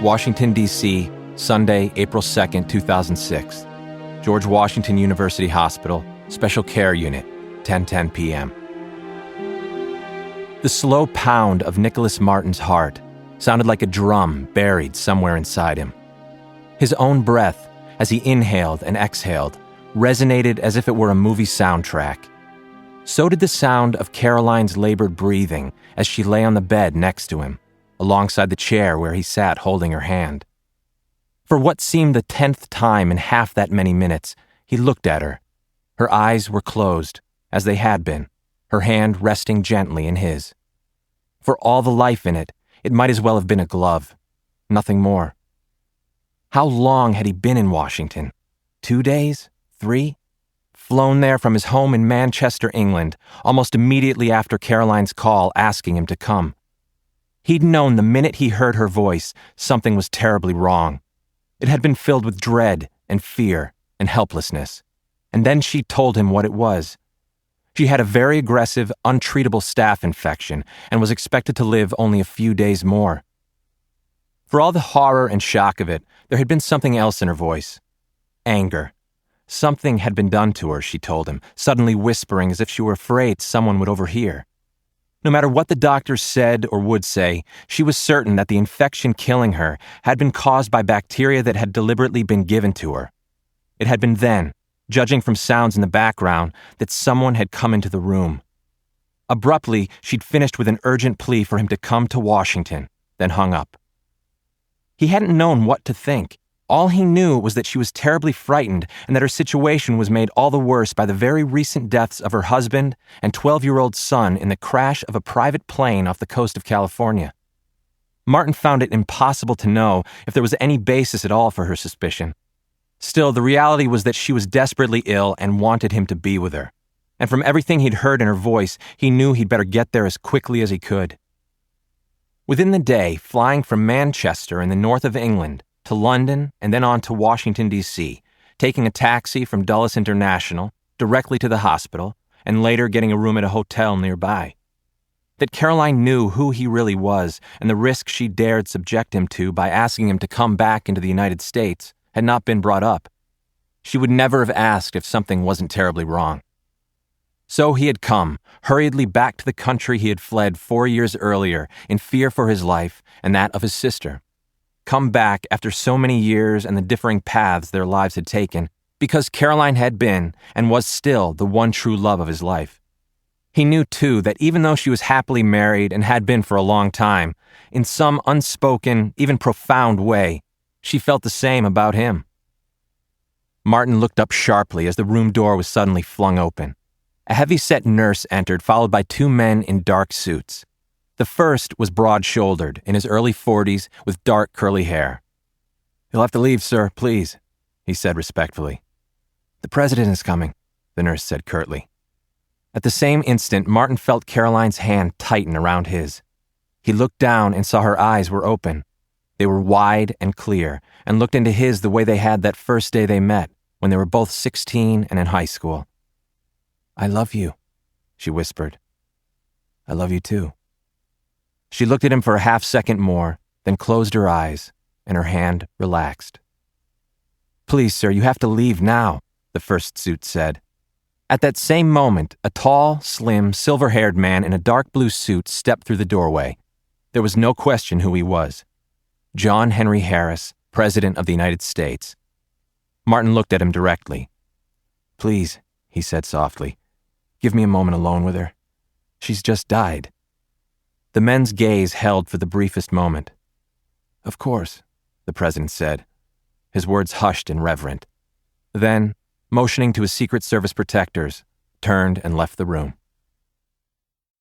Washington, D.C., Sunday, April 2nd, 2006. George Washington University Hospital, Special Care Unit, 10:10 p.m. The slow pound of Nicholas Marten's heart sounded like a drum buried somewhere inside him. His own breath, as he inhaled and exhaled, resonated as if it were a movie soundtrack. So did the sound of Caroline's labored breathing as she lay on the bed next to him, alongside the chair where he sat holding her hand. For what seemed the 10th time in half that many minutes, he looked at her. Her eyes were closed, as they had been, her hand resting gently in his. For all the life in it, it might as well have been a glove. Nothing more. How long had he been in Washington? 2 days? 3? Flown there from his home in Manchester, England, almost immediately after Caroline's call asking him to come. He'd known the minute he heard her voice something was terribly wrong. It had been filled with dread and fear and helplessness. And then she told him what it was. She had a very aggressive, untreatable staph infection and was expected to live only a few days more. For all the horror and shock of it, there had been something else in her voice. Anger. Something had been done to her, she told him, suddenly whispering as if she were afraid someone would overhear. No matter what the doctors said or would say, she was certain that the infection killing her had been caused by bacteria that had deliberately been given to her. It had been then, judging from sounds in the background, that someone had come into the room. Abruptly, she'd finished with an urgent plea for him to come to Washington, then hung up. He hadn't known what to think. All he knew was that she was terribly frightened and that her situation was made all the worse by the very recent deaths of her husband and 12-year-old son in the crash of a private plane off the coast of California. Marten found it impossible to know if there was any basis at all for her suspicion. Still, the reality was that she was desperately ill and wanted him to be with her. And from everything he'd heard in her voice, he knew he'd better get there as quickly as he could. Within the day, flying from Manchester in the north of England to London and then on to Washington, D.C., taking a taxi from Dulles International directly to the hospital, and later getting a room at a hotel nearby. That Caroline knew who he really was and the risk she dared subject him to by asking him to come back into the United States had not been brought up. She would never have asked if something wasn't terribly wrong. So he had come, hurriedly back to the country he had fled 4 years earlier in fear for his life and that of his sister. Come back after so many years and the differing paths their lives had taken, because Caroline had been and was still the one true love of his life. He knew, too, that even though she was happily married and had been for a long time, in some unspoken, even profound way, she felt the same about him. Marten looked up sharply as the room door was suddenly flung open. A heavy-set nurse entered, followed by 2 men in dark suits. The first was broad-shouldered, in his early 40s, with dark curly hair. "You'll have to leave, sir, please," he said respectfully. "The president is coming," the nurse said curtly. At the same instant, Marten felt Caroline's hand tighten around his. He looked down and saw her eyes were open. They were wide and clear, and looked into his the way they had that first day they met, when they were both 16 and in high school. "I love you," she whispered. "I love you too." She looked at him for a half-second more, then closed her eyes, and her hand relaxed. "Please, sir, you have to leave now," the first suit said. At that same moment, a tall, slim, silver-haired man in a dark blue suit stepped through the doorway. There was no question who he was. John Henry Harris, President of the United States. Marten looked at him directly. "Please," he said softly, "give me a moment alone with her. She's just died." The men's gaze held for the briefest moment. "Of course," the president said, his words hushed and reverent. Then, motioning to his Secret Service protectors, turned and left the room.